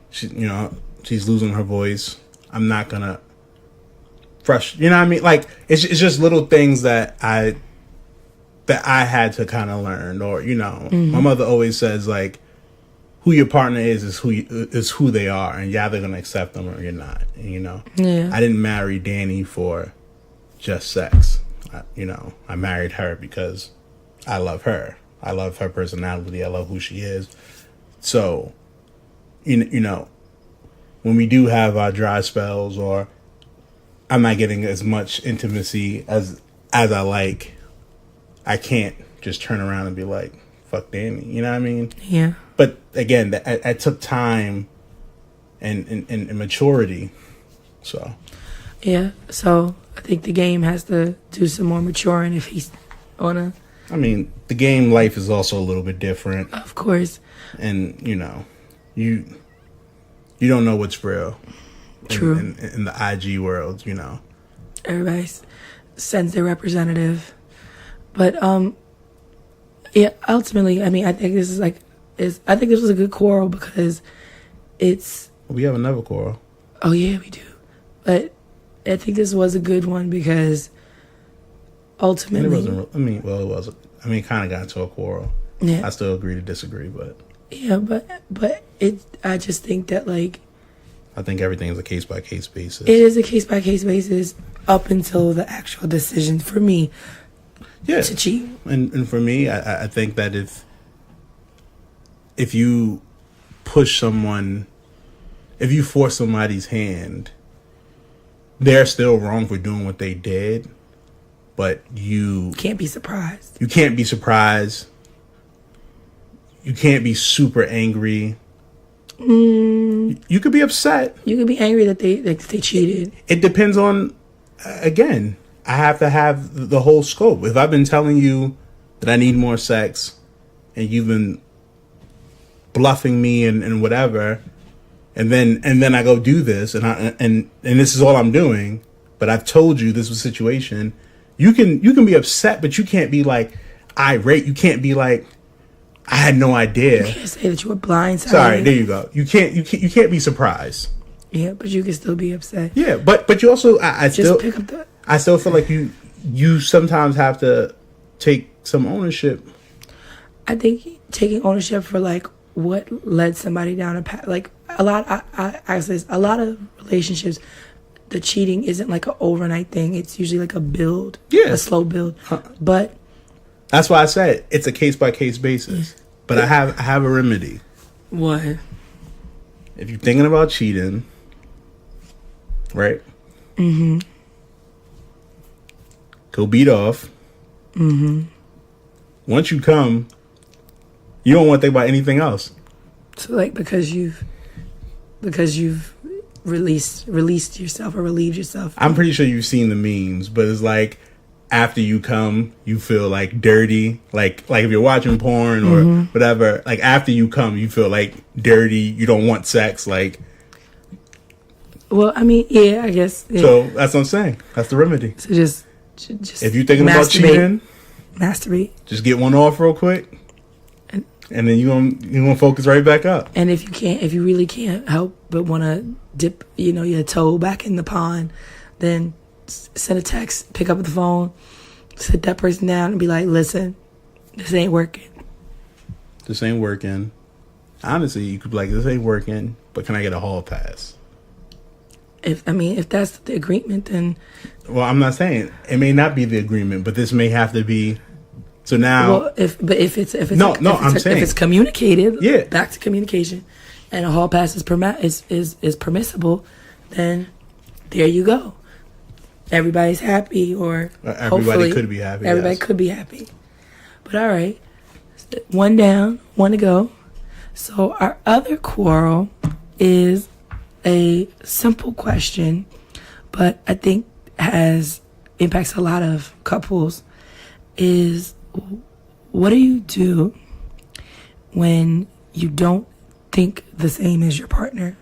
She's losing her voice. I'm not going to frustrate. You know what I mean? Like, it's just little things that I had to kind of learn. Or, mm-hmm. My mother always says, like, who your partner is who they are. And you're either going to accept them or you're not. Yeah. I didn't marry Dani for just sex. I married her because I love her. I love her personality. I love who she is. So, when when we do have our dry spells, or I'm not getting as much intimacy as I like, I can't just turn around and be like, fuck Danny. You know what I mean? Yeah. But again, that took time and maturity. So. Yeah. So I think the game has to do some more maturing if he's on a. I mean, the game life is also a little bit different. Of course. And, you know, you don't know what's real. True. In the IG world, you know. Everybody sends their representative. But, yeah, ultimately, I mean, I think this was a good quarrel because it's... We have another quarrel. Oh, yeah, we do. But I think this was a good one because ultimately... And it wasn't... it was. It kind of got into a quarrel. Yeah. I still agree to disagree, but... Yeah, but I just think that, like... I think everything is a case-by-case basis. It is a case-by-case basis up until the actual decision for me to cheat. And for me, I think that if you push someone... If you force somebody's hand, they're still wrong for doing what they did, but you... Can't be surprised. You can't be surprised. You can't be super angry. You could be upset. You could be angry that they cheated. It depends on, again, I have to have the whole scope. If I've been telling you that I need more sex and you've been bluffing me and whatever, and then I go do this and this is all I'm doing, but I've told you this was a situation, you can be upset, but you can't be like irate. You can't be like, I had no idea. You can't say that you were blindsided. Sorry, there you go. You can't be surprised. Yeah, but you can still be upset. Yeah, but you also I still feel like you sometimes have to take some ownership. I think taking ownership for like what led somebody down a path, like a lot of relationships, the cheating isn't like an overnight thing. It's usually like a build, a slow build. But that's why I said it's a case-by-case basis. But I have a remedy. What? If you're thinking about cheating, right? Mm-hmm. Go beat off. Mm-hmm. Once you come, you don't want to think about anything else. So like because you've released yourself or relieved yourself. I'm pretty sure you've seen the memes, but it's like after you come, you feel like dirty. Like if you're watching porn or whatever, like after you come, you feel like dirty. You don't want sex. Like, well, I mean, yeah, I guess. Yeah. So that's what I'm saying. That's the remedy. So just if you're thinking about cheating, masturbate. Just get one off real quick, and then you're gonna focus right back up. And if you really can't help but want to dip, your toe back in the pond, then send a text, pick up the phone, sit that person down and be like, listen, this ain't working. This ain't working. Honestly, you could be like, this ain't working, but can I get a hall pass? If that's the agreement, then... Well, I'm not saying. It may not be the agreement, but this may have to be... So now... Well, if it's communicated, back to communication, and a hall pass is permissible, then there you go. Everybody's happy, or everybody could be happy. Everybody could be happy. But all right, one down, one to go. So our other quarrel is a simple question, but I think impacts a lot of couples. Is what do you do when you don't think the same as your partner?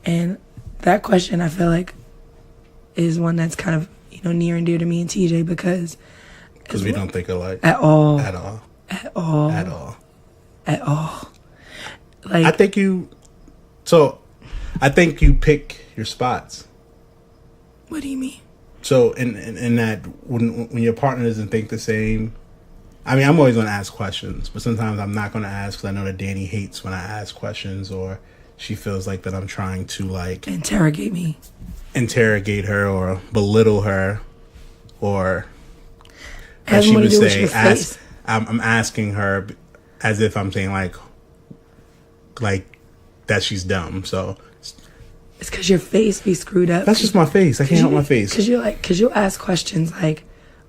And that question, I feel like, is one that's kind of, near and dear to me and TJ because we don't think alike. At all. Like, I think you pick your spots. What do you mean? So in that when your partner doesn't think the same, I mean, I'm always going to ask questions, but sometimes I'm not going to ask because I know that Dani hates when I ask questions, or she feels like that I'm trying to like interrogate her or belittle her, or as she would say, I'm asking her as if I'm saying like that she's dumb. So It's because your face be screwed up. That's just my face. I can't help my face. Because you'll ask questions like,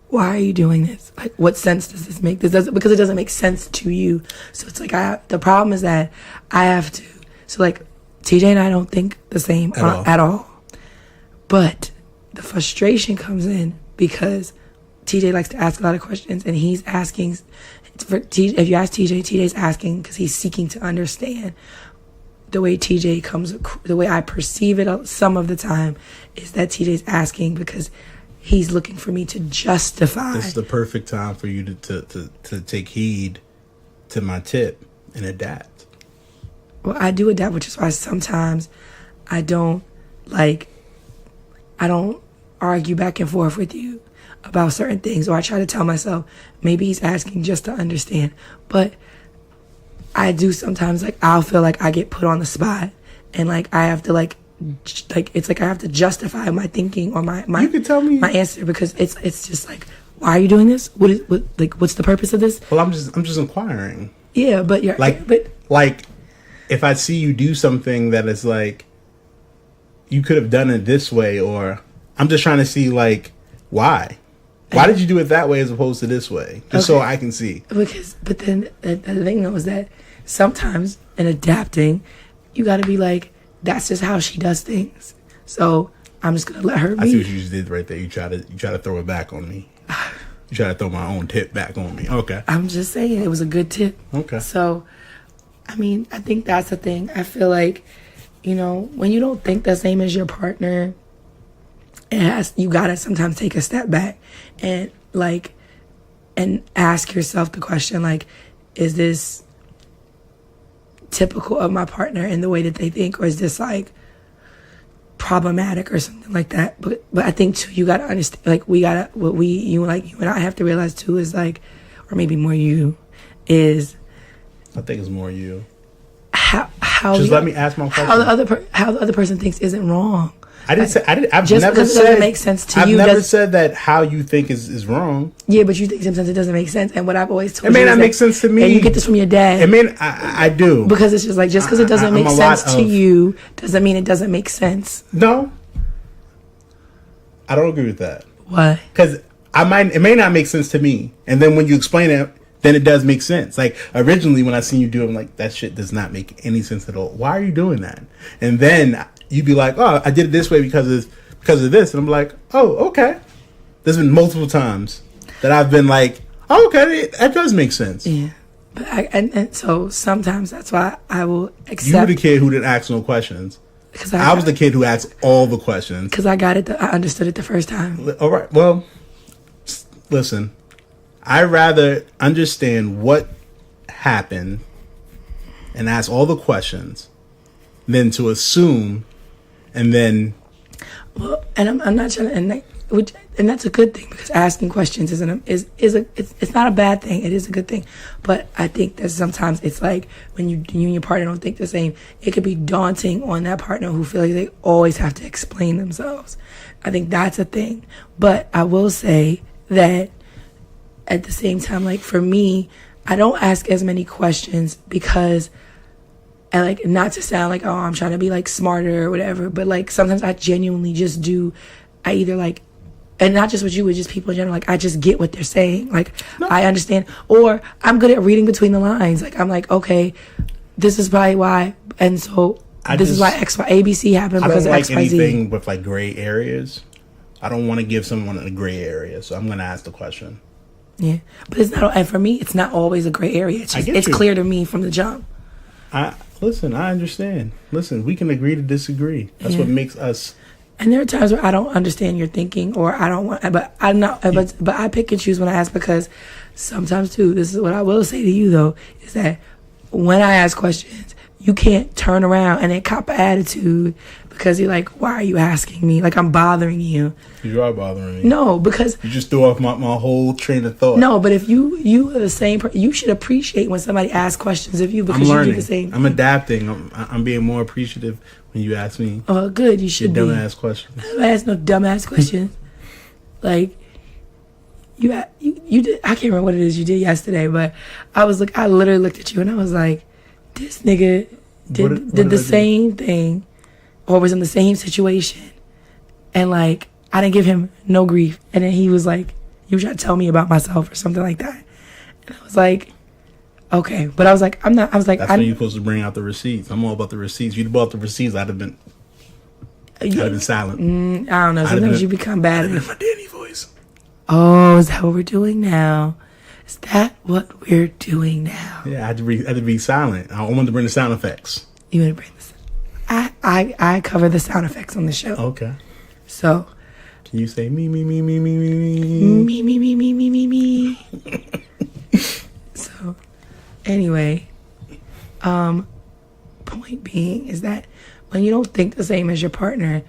why are you doing this? Like, what sense does this make? Because it doesn't make sense to you. So it's like, the problem is that I have to. So like, TJ and I don't think the same at all. But the frustration comes in because TJ likes to ask a lot of questions, and he's asking. If you ask TJ, TJ's asking because he's seeking to understand. The way the way I perceive it some of the time is that TJ's asking because he's looking for me to justify. This is the perfect time for you to take heed to my tip and adapt. Well, I do adapt, which is why sometimes I don't argue back and forth with you about certain things, or I try to tell myself maybe he's asking just to understand. But I do sometimes, like, I'll feel like I get put on the spot, and like I have to it's like I have to justify my thinking or my you can tell me my answer, because it's just like, why are you doing this? What's the purpose of this? Well, I'm just inquiring. Yeah, but you're like if I see you do something that is like you could have done it this way, or I'm just trying to see like why did you do it that way as opposed to this way, just so I can see. But then the thing though is that sometimes in adapting, you got to be like, that's just how she does things. So I'm just gonna let her be. I see what you just did right there. You try to throw it back on me. You try to throw my own tip back on me. Okay. I'm just saying it was a good tip. Okay. So, I mean, I think that's the thing. I feel like, when you don't think the same as your partner, you gotta sometimes take a step back and ask yourself the question, like, is this typical of my partner in the way that they think, or is this like problematic or something like that? But I think too, you gotta understand, like, you and I have to realize too is like, or maybe more you, is I think it's more you. How just let me ask my question. How the other person thinks isn't wrong. I've never said it doesn't make sense to you. I've never said that how you think is wrong. Yeah, but you think sometimes it doesn't make sense. And what I've always told you, it may not make sense to me. And you get this from your dad. I do. Because it's just like, just because it doesn't make sense to you doesn't mean it doesn't make sense. No, I don't agree with that. Why? Because it may not make sense to me, and then when you explain it, then it does make sense. Like, originally when I seen you do it, I'm like, that shit does not make any sense at all. Why are you doing that? And then you'd be like, oh, I did it this way because of this. And I'm like, oh, okay. There's been multiple times that I've been like, oh, okay, that does make sense. Yeah. But and so sometimes that's why I will accept. You were the kid who didn't ask no questions. Because I was the kid who asked all the questions. Because I got it. I understood it the first time. All right. Well, listen. I rather understand what happened and ask all the questions than to assume and then. Well, and I'm not trying to, and that's a good thing, because asking questions is not a bad thing. It is a good thing, but I think that sometimes it's like when you and your partner don't think the same, it could be daunting on that partner who feels like they always have to explain themselves. I think that's a thing, but I will say that. At the same time, like, for me, I don't ask as many questions because, and like, not to sound like, oh, I'm trying to be like smarter or whatever, but like sometimes I genuinely just do. I either like, and not just with you, with just people in general, like, I just get what they're saying. Like, no. I understand, or I'm good at reading between the lines. Like, I'm like, okay, this is probably why, and so this is why ABC happened because of XYZ. I don't like anything with like gray areas. I don't want to give someone a gray area, so I'm going to ask the question. Yeah, but it's not, and for me, it's not always a gray area. It's clear to me from the jump. Listen, I understand. Listen, we can agree to disagree. That's what makes us. And there are times where I don't understand your thinking, or I don't want, but I pick and choose when I ask, because sometimes too, this is what I will say to you though, is that when I ask questions, you can't turn around and then cop an attitude because you're like, why are you asking me? Like, I'm bothering you. You are bothering me. No, because you just threw off my whole train of thought. No, but if you are the same person, you should appreciate when somebody asks questions of you, because I'm learning. You do the same. I'm adapting. I'm being more appreciative when you ask me. Oh, good. You should be. Dumbass questions. I don't ask no dumbass questions. Like, you did. I can't remember what it is you did yesterday, but I literally looked at you and I was like, this nigga did the same thing or was in the same situation, and like I didn't give him no grief, and then he was like, you trying to tell me about myself or something like that, and I was like, okay, but I was like, I'm not. I was like, that's when you're supposed to bring out the receipts. I'm all about the receipts. You'd brought the receipts, I'd have been silent. I don't know. Sometimes you become bad at in it. my Danny voice. Oh, is that what we're doing now? Is that what we're doing now? Yeah, I had to be silent. I wanted to bring the sound effects. You want to bring this? I cover the sound effects on the show. Okay. So. Can you say me, me, me, me, me, me, me, me, me, me, me, me, me? So, anyway, point being is that when you don't think the same as your partner,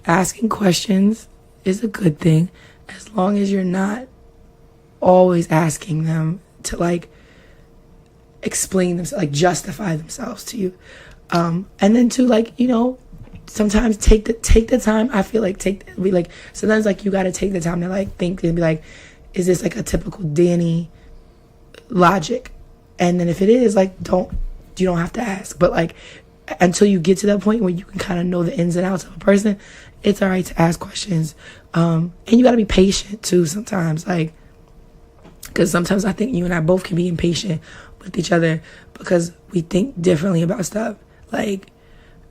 asking questions is a good thing as long as you're not always asking them to like explain themselves, like justify themselves to you, and then to like, you know, sometimes take the time. I feel like sometimes like you got to take the time to like think and be like, is this like a typical Dani logic? And then if it is, like, you don't have to ask, but like until you get to that point where you can kind of know the ins and outs of a person, it's all right to ask questions, and you got to be patient too sometimes, like, because sometimes I think you and I both can be impatient with each other because we think differently about stuff, like,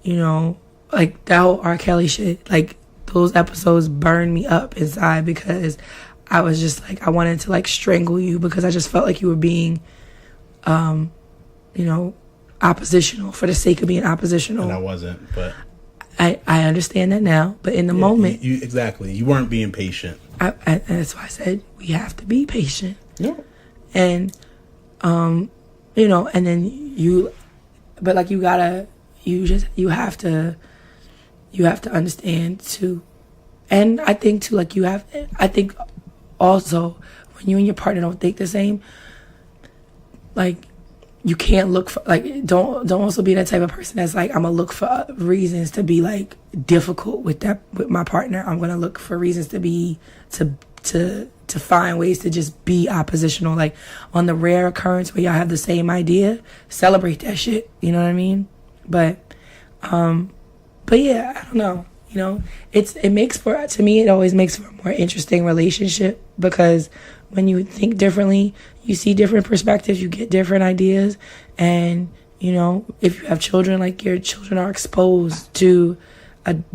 you know, like that whole R. Kelly shit, like those episodes burned me up inside because I was just like, I wanted to like strangle you because I just felt like you were being, you know, oppositional for the sake of being oppositional. And I wasn't, but I understand that now. But in the moment, you exactly, you weren't being patient. And that's why I said we have to be patient. Yeah. And, you know, and then but like you have to understand too. And I think too, like I think also when you and your partner don't think the same, like you can't look for, like, don't also be that type of person that's like, I'm gonna look for reasons to be like difficult with my partner. I'm gonna look for reasons to find ways to just be oppositional. Like on the rare occurrence where y'all have the same idea, celebrate that shit. You know what I mean? But yeah, I don't know. You know, to me, it always makes for a more interesting relationship because when you think differently, you see different perspectives, you get different ideas. And, you know, if you have children, like your children are exposed to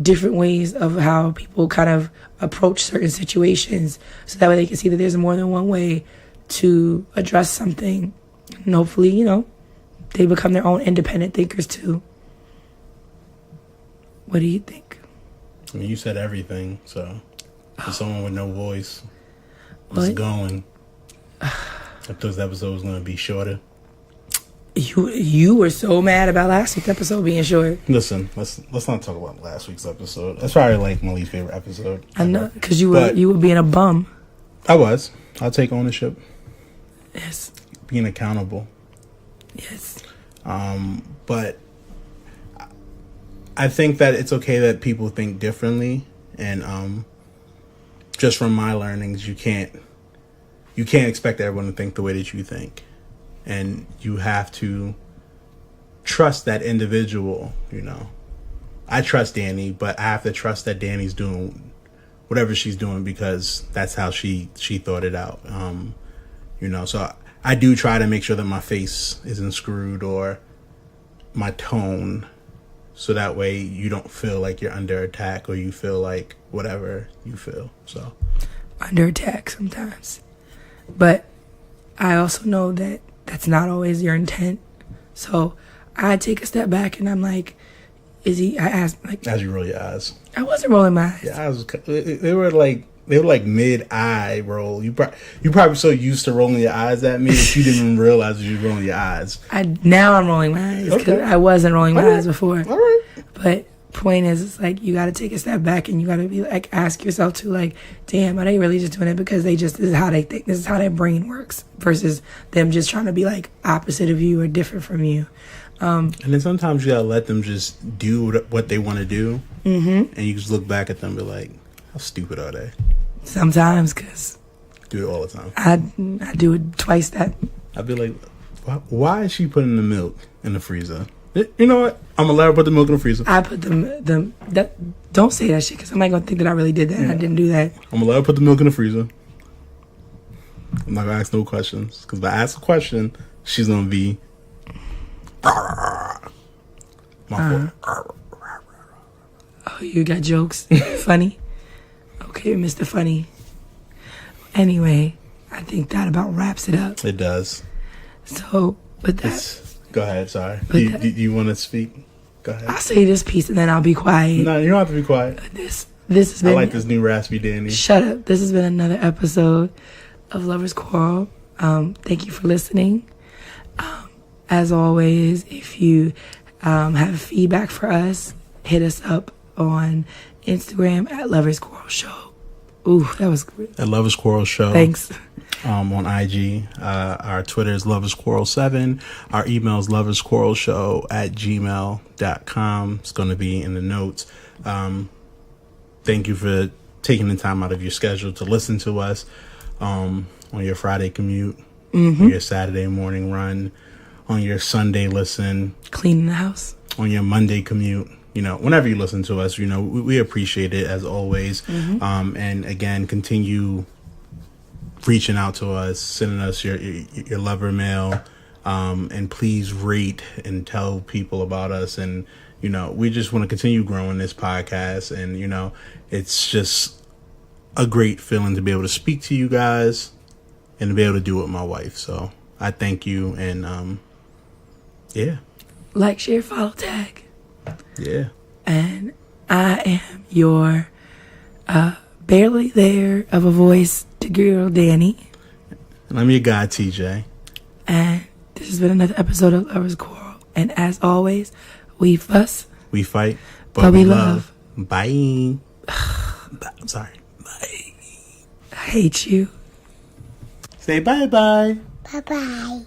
different ways of how people kind of approach certain situations. So that way they can see that there's more than one way to address something. And hopefully, you know, they become their own independent thinkers too. What do you think? I mean, you said everything, so for someone with no voice, what's going? I thought this episode was going to be shorter. You were so mad about last week's episode being short. Listen, let's not talk about last week's episode. That's probably like my least favorite episode. I know, because you were being a bum. I was. I'll take ownership. Yes. Being accountable. Yes. But I think that it's okay that people think differently, and just from my learnings, you can't expect everyone to think the way that you think, and you have to trust that individual. You know, I trust Dani, but I have to trust that Dani's doing whatever she's doing because that's how she thought it out. You know, so I do try to make sure that my face isn't screwed or my tone, so that way you don't feel like you're under attack or you feel like whatever you feel. So under attack sometimes. But I also know that that's not always your intent. So I take a step back and I'm like, I asked, like, as you roll your eyes. I wasn't rolling my eyes. Yeah, they were like mid-eye roll. You probably so used to rolling your eyes at me that you didn't even realize you were rolling your eyes. Now I'm rolling my eyes because I wasn't rolling my eyes before. All right. But point is, it's like you got to take a step back and you got to be like, ask yourself to like, damn, are they really just doing it because this is how they think, this is how their brain works, versus them just trying to be like opposite of you or different from you. And then sometimes you gotta let them just do what they want to do, and you just look back at them and be like, how stupid are they? Sometimes, because do it all the time. I do it twice that. I'd be like, why is she putting the milk in the freezer? You know what? I'm gonna let her put the milk in the freezer. I put don't say that shit because somebody gonna think that I really did that and I didn't do that. I'm gonna let her put the milk in the freezer. I'm not gonna ask no questions because if I ask a question, she's gonna be. My fault. Oh, you got jokes? Funny? Okay, Mr. Funny. Anyway, I think that about wraps it up. It does. So, with that... Go ahead, sorry. Do you want to speak? Go ahead. I'll say this piece and then I'll be quiet. No, you don't have to be quiet. This has been... I like this new raspy Danny. Shut up. This has been another episode of Lovers Quarrel. Thank you for listening. As always, if you have feedback for us, hit us up on Instagram at Lovers Quarrel Show. Ooh, that was good. At Lovers Quarrel Show. Thanks. On IG. Our Twitter is Lovers Quarrel 7. Our email is loversquarrelshow@gmail.com. It's going to be in the notes. Thank you for taking the time out of your schedule to listen to us on your Friday commute, on your Saturday morning run, on your Sunday listen, cleaning the house, on your Monday commute. Whenever you listen to us, we appreciate it as always. And again, continue reaching out to us, sending us your lover mail, and please rate and tell people about us. And we just want to continue growing this podcast, and it's just a great feeling to be able to speak to you guys and to be able to do it with my wife. So I thank you, and yeah, like, share, follow, tag. Yeah. And I am your barely there of a voice to girl Dani. And I'm your guy, TJ. And this has been another episode of Lovers Quarrel. And as always, we fuss. We fight. But we love. Bye. I'm sorry. Bye. I hate you. Say bye-bye. Bye-bye.